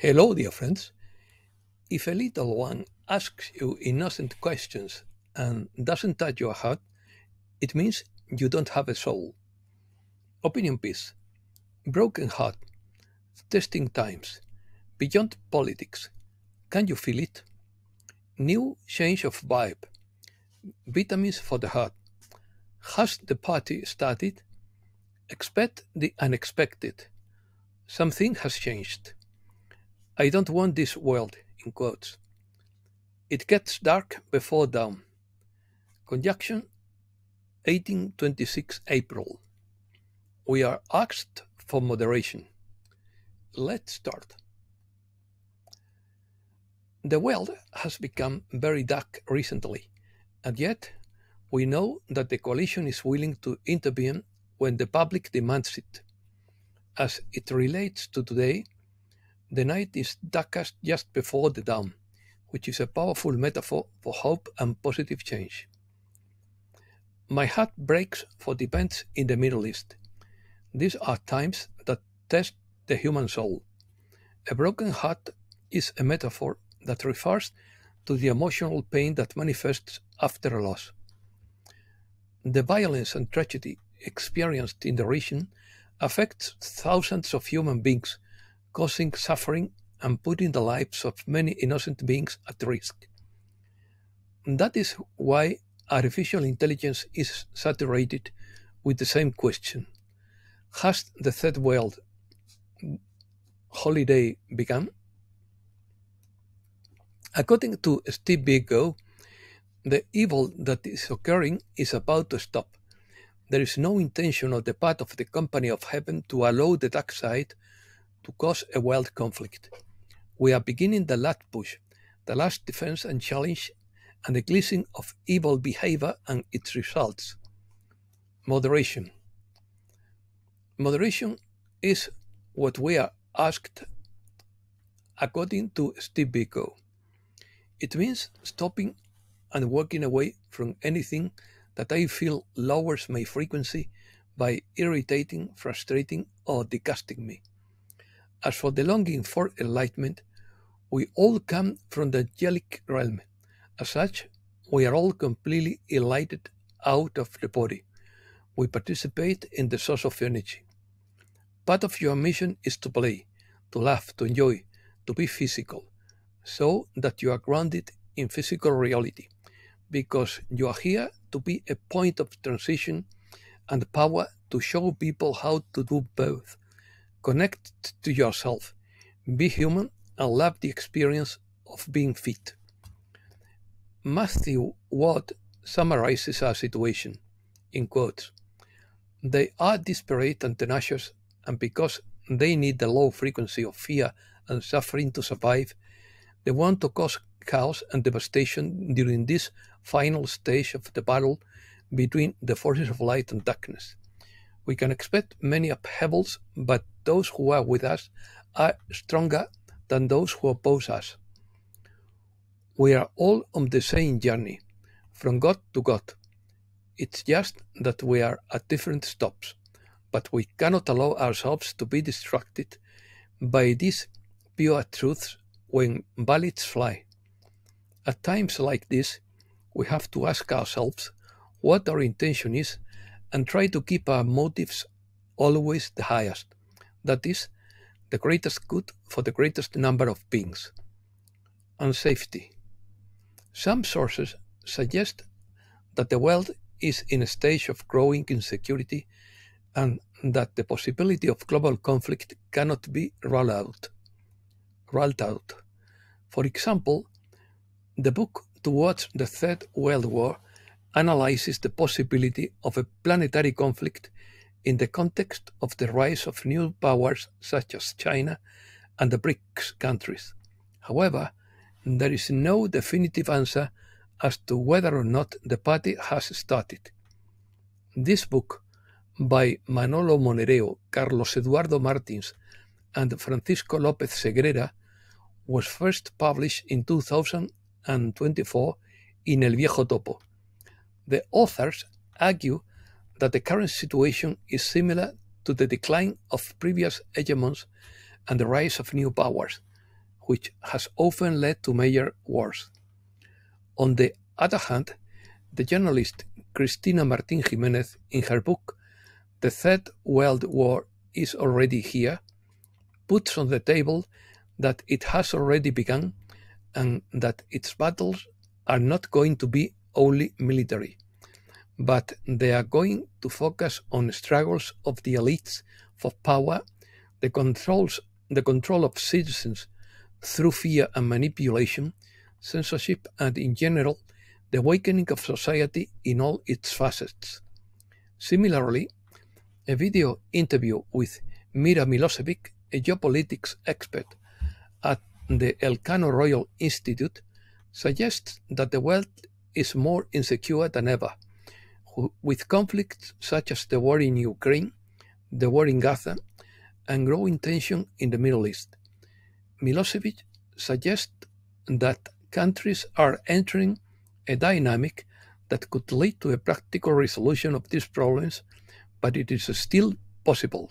Hello, dear friends. If a little one asks you innocent questions and doesn't touch your heart, it means you don't have a soul. Opinion piece, broken heart, testing times, beyond politics. Can you feel it? New change of vibe, vitamins for the heart. Has the party started? Expect the unexpected. Something has changed. I don't want this world, in quotes. It gets dark before dawn. Conjunction 1826 April. We are asked for moderation. Let's start. The world has become very dark recently, and yet we know that the coalition is willing to intervene when the public demands it. As it relates to today, the night is darkest just before the dawn, which is a powerful metaphor for hope and positive change. My heart breaks for the events in the Middle East. These are times that test the human soul. A broken heart is a metaphor that refers to the emotional pain that manifests after a loss. The violence and tragedy experienced in the region affects thousands of human beings, causing suffering and putting the lives of many innocent beings at risk. That is why artificial intelligence is saturated with the same question. Has the third world holiday begun? According to Steve Biko, the evil that is occurring is about to stop. There is no intention on the part of the company of heaven to allow the dark side to cause a world conflict. We are beginning the last push, the last defense and challenge, and the cleansing of evil behavior and its results. Moderation. Moderation is what we are asked according to Steve Biko. It means stopping and walking away from anything that I feel lowers my frequency by irritating, frustrating, or disgusting me. As for the longing for enlightenment, we all come from the angelic realm. As such, we are all completely enlightened out of the body. We participate in the source of energy. Part of your mission is to play, to laugh, to enjoy, to be physical, so that you are grounded in physical reality, because you are here to be a point of transition and power to show people how to do both. Connect to yourself, be human, and love the experience of being fit. Matthew Watt summarizes our situation, in quotes. They are desperate and tenacious, and because they need the low frequency of fear and suffering to survive, they want to cause chaos and devastation during this final stage of the battle between the forces of light and darkness. We can expect many upheavals, but those who are with us are stronger than those who oppose us. We are all on the same journey, from God to God. It's just that we are at different stops, but we cannot allow ourselves to be distracted by these pure truths when bullets fly. At times like this, we have to ask ourselves what our intention is and try to keep our motives always the highest, that is, the greatest good for the greatest number of beings. And safety. Some sources suggest that the world is in a stage of growing insecurity and that the possibility of global conflict cannot be ruled out. For example, the book Towards the Third World War analyzes the possibility of a planetary conflict in the context of the rise of new powers such as China and the BRICS countries. However, there is no definitive answer as to whether or not the party has started. This book, by Manolo Monereo, Carlos Eduardo Martins, and Francisco López Segrera, was first published in 2024 in El Viejo Topo. The authors argue that the current situation is similar to the decline of previous hegemons and the rise of new powers, which has often led to major wars. On the other hand, the journalist Cristina Martín Jiménez, in her book The Third World War is Already Here, puts on the table that it has already begun and that its battles are not going to be only military, but they are going to focus on struggles of the elites for power, the control of citizens through fear and manipulation, censorship, and in general, the awakening of society in all its facets. Similarly, a video interview with Mira Milosevic, a geopolitics expert at the Elcano Royal Institute, suggests that the world is more insecure than ever, with conflicts such as the war in Ukraine, the war in Gaza, and growing tension in the Middle East. Milosevic suggests that countries are entering a dynamic that could lead to a practical resolution of these problems, but it is still possible.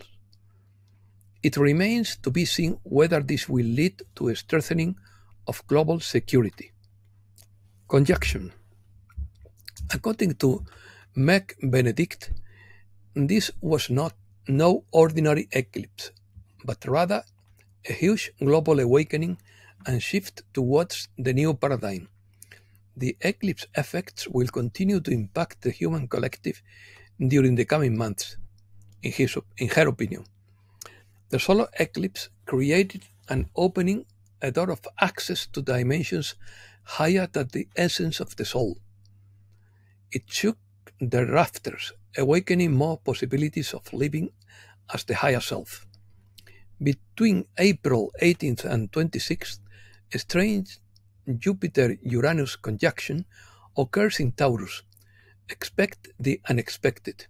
It remains to be seen whether this will lead to a strengthening of global security. Conjunction. According to Meg Benedict, this was no ordinary eclipse, but rather a huge global awakening and shift towards the new paradigm. The eclipse effects will continue to impact the human collective during the coming months, in her opinion. The solar eclipse created an opening, a door of access to dimensions higher than the essence of the soul. It shook the rafters, awakening more possibilities of living as the higher self. Between April 18th and 26th, a strange Jupiter-Uranus conjunction occurs in Taurus. Expect the unexpected.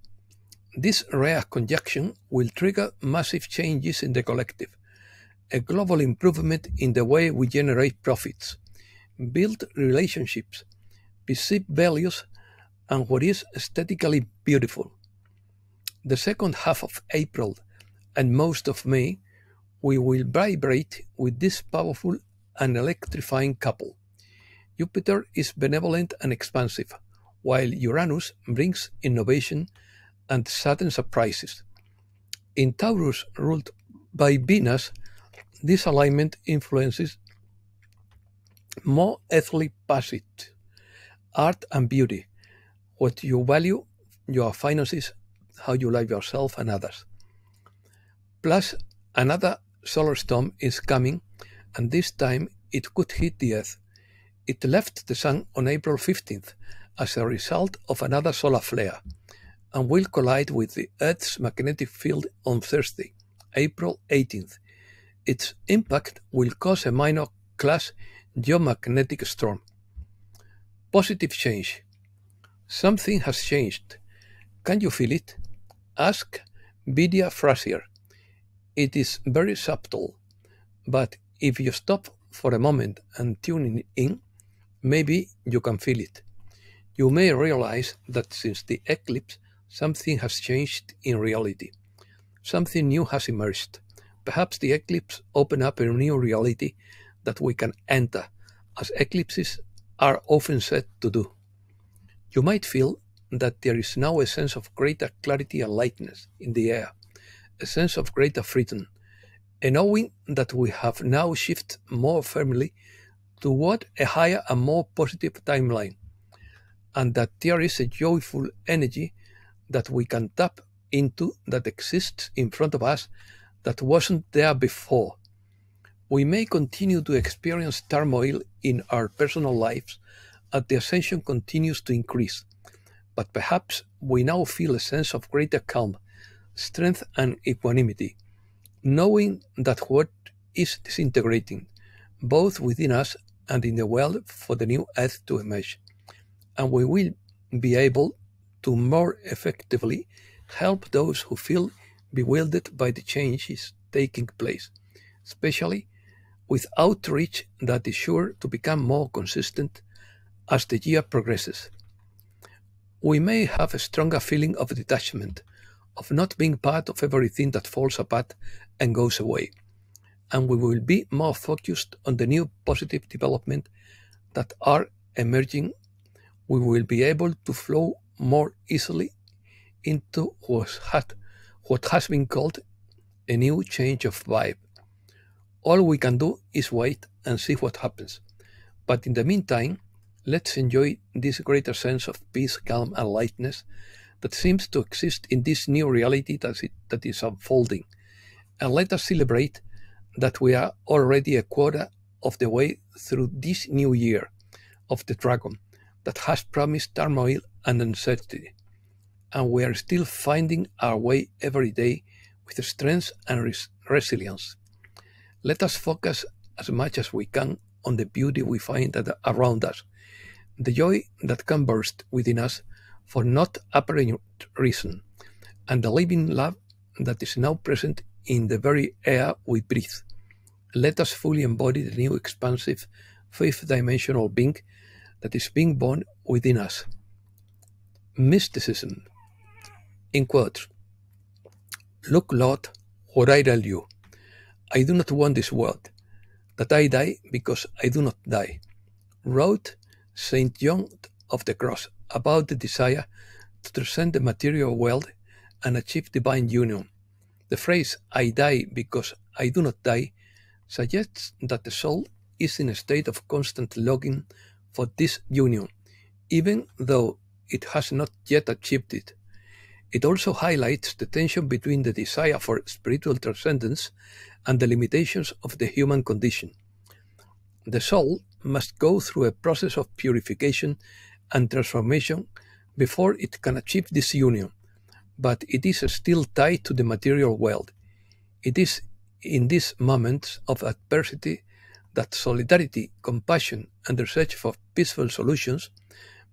This rare conjunction will trigger massive changes in the collective, a global improvement in the way we generate profits, build relationships, perceive values, and what is aesthetically beautiful. The second half of April and most of May, we will vibrate with this powerful and electrifying couple. Jupiter is benevolent and expansive, while Uranus brings innovation and sudden surprises. In Taurus, ruled by Venus, this alignment influences more earthly pursuits, art and beauty, what you value, your finances, how you love yourself and others. Plus, another solar storm is coming, and this time it could hit the Earth. It left the Sun on April 15th as a result of another solar flare, and will collide with the Earth's magnetic field on Thursday, April 18th. Its impact will cause a minor class geomagnetic storm. Positive change. Something has changed. Can you feel it? Ask Vidya Frazier. It is very subtle, but if you stop for a moment and tune in, maybe you can feel it. You may realize that since the eclipse, something has changed in reality. Something new has emerged. Perhaps the eclipse opened up a new reality that we can enter, as eclipses are often said to do. You might feel that there is now a sense of greater clarity and lightness in the air, a sense of greater freedom, a knowing that we have now shifted more firmly toward a higher and more positive timeline, and that there is a joyful energy that we can tap into that exists in front of us that wasn't there before. We may continue to experience turmoil in our personal lives as the ascension continues to increase, but perhaps we now feel a sense of greater calm, strength, and equanimity, knowing that what is disintegrating, both within us and in the world, for the new earth to emerge, and we will be able to more effectively help those who feel bewildered by the changes taking place, especially with outreach that is sure to become more consistent as the year progresses. We may have a stronger feeling of detachment, of not being part of everything that falls apart and goes away. and we will be more focused on the new positive development that are emerging. We will be able to flow more easily into what has been called a new change of vibe. All we can do is wait and see what happens. But in the meantime, let's enjoy this greater sense of peace, calm, and lightness that seems to exist in this new reality that is unfolding. And let us celebrate that we are already a quarter of the way through this new year of the dragon that has promised turmoil and uncertainty. And we are still finding our way every day with strength and resilience. Let us focus as much as we can on the beauty we find around us, the joy that can burst within us for not apparent reason, and the living love that is now present in the very air we breathe. Let us fully embody the new expansive fifth-dimensional being that is being born within us. Mysticism. In quotes, "Look, Lord, what I tell you. I do not want this world, that I die because I do not die," wrote Saint John of the Cross about the desire to transcend the material world and achieve divine union. The phrase, "I die because I do not die," suggests that the soul is in a state of constant longing for this union, even though it has not yet achieved it. It also highlights the tension between the desire for spiritual transcendence and the limitations of the human condition. The soul must go through a process of purification and transformation before it can achieve this union, but it is still tied to the material world. It is in these moments of adversity that solidarity, compassion, and the search for peaceful solutions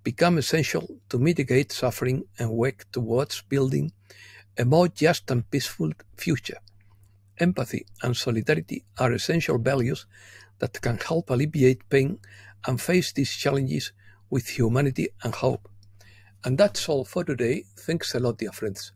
become essential to mitigate suffering and work towards building a more just and peaceful future. Empathy and solidarity are essential values that can help alleviate pain and face these challenges with humanity and hope. And that's all for today. Thanks a lot, dear friends.